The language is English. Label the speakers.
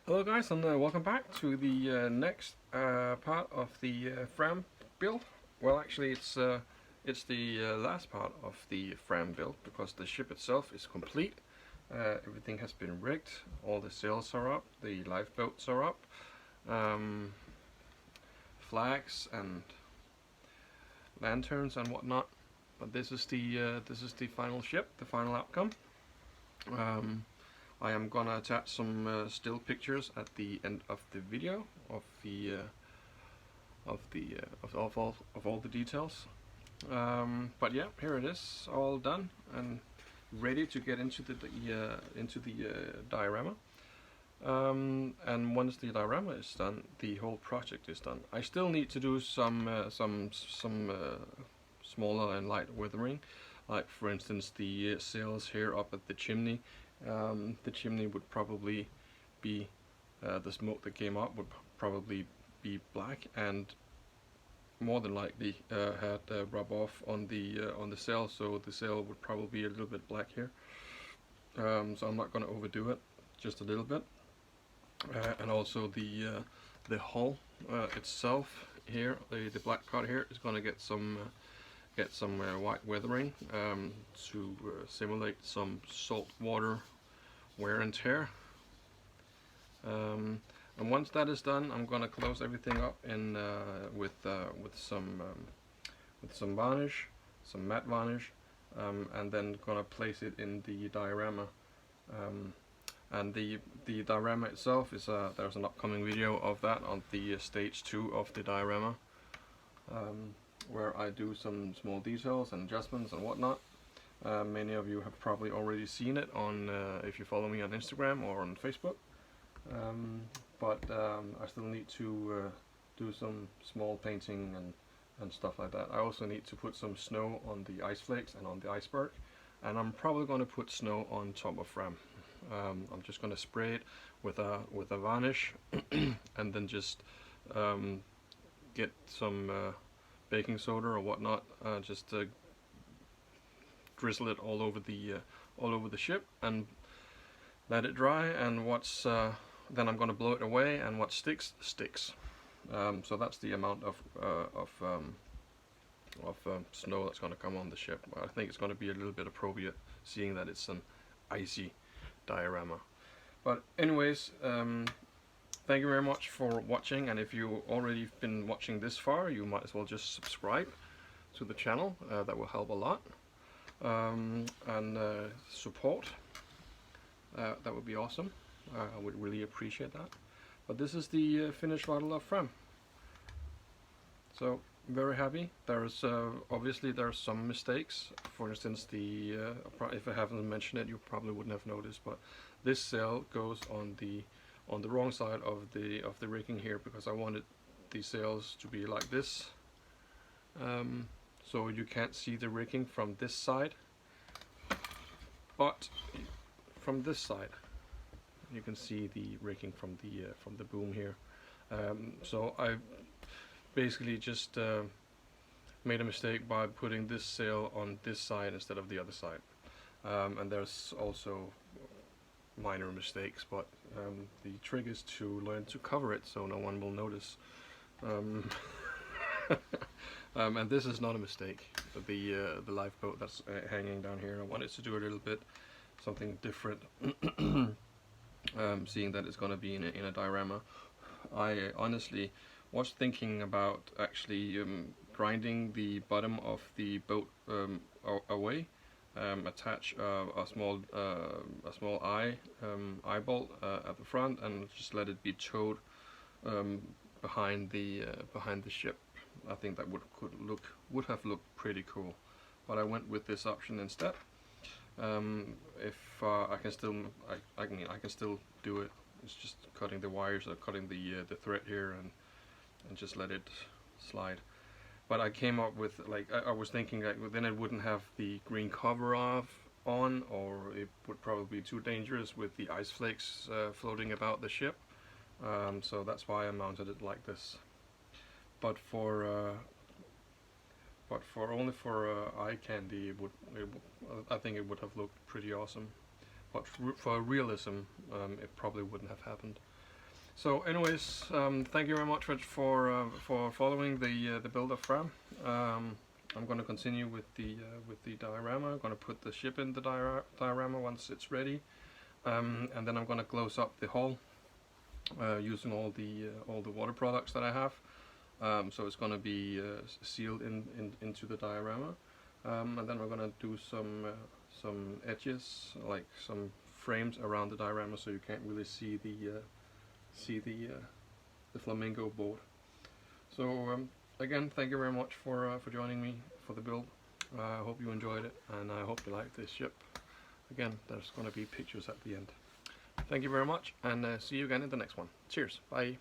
Speaker 1: Hello guys, and welcome back to the next part of the Fram build. Well, actually it's the last part of the Fram build, because the ship itself is complete. Everything has been rigged, all the sails are up, the lifeboats are up, flags and lanterns and whatnot. But this is the final ship, the final outcome. I am gonna attach some still pictures at the end of the video of all the details. But yeah, here it is, all done and ready to get into the diorama. And once the diorama is done, the whole project is done. I still need to do some smaller and light weathering, like for instance the sails here up at the chimney. The chimney would probably be, the smoke that came up would probably be black, and more than likely had rub off on the sail, so the sail would probably be a little bit black here. So I'm not going to overdo it, just a little bit. And also the hull itself here, the black part here, is going to get some white weathering to simulate some salt water wear and tear. And once that is done, I'm going to close everything up in with some varnish, some matte varnish, and then going to place it in the diorama. And the diorama itself is there's an upcoming video of that on the stage 2 of the diorama, where I do some small details and adjustments and whatnot. Many of you have probably already seen it on if you follow me on Instagram or on Facebook. But I still need to do some small painting and stuff like that. I also need to put some snow on the ice flakes and on the iceberg, and I'm probably going to put snow on top of Fram. I'm just going to spray it with a varnish and then just get some baking soda or whatnot, just to drizzle it all over the ship and let it dry. And what's then I'm going to blow it away, and what sticks. So that's the amount of snow that's going to come on the ship. I think it's going to be a little bit appropriate, seeing that it's an icy diorama. But anyways, thank you very much for watching, and if you already been watching this far, you might as well just subscribe to the channel. That will help a lot. And support, that would be awesome. I would really appreciate that. But this is the finished model of Fram. So very happy. There's obviously there's some mistakes. For instance, the if I haven't mentioned it, you probably wouldn't have noticed, but this sail goes on the wrong side of the rigging here, because I wanted the sails to be like this. So you can't see the rigging from this side, but from this side you can see the rigging from the boom here. So I basically just made a mistake by putting this sail on this side instead of the other side. And there's also minor mistakes, but the trick is to learn to cover it so no one will notice. And this is not a mistake. The lifeboat that's hanging down here, I wanted to do a little bit something different. Seeing that it's going to be in a diorama, I honestly was thinking about actually grinding the bottom of the boat away, attach a small eyeball at the front, and just let it be towed behind the ship. I think that would have looked pretty cool, but I went with this option instead. If I can still, I can still do it. It's just cutting the wires or cutting the thread here and just let it slide. But I came up with, like, I was thinking like then it wouldn't have the green cover on, or it would probably be too dangerous with the ice flakes floating about the ship. So that's why I mounted it like this. But for only for eye candy, I think it would have looked pretty awesome. But for realism, it probably wouldn't have happened. So, anyways, thank you very much for following the build of Fram. I'm going to continue with the diorama. I'm going to put the ship in the diorama once it's ready, and then I'm going to close up the hull using all the water products that I have. So it's going to be sealed into the diorama, and then we're going to do some edges, like some frames around the diorama, so you can't really see the flamingo board. So again, thank you very much for joining me for the build. I hope you enjoyed it, and I hope you like this ship. Again, there's going to be pictures at the end. Thank you very much, and see you again in the next one. Cheers, bye.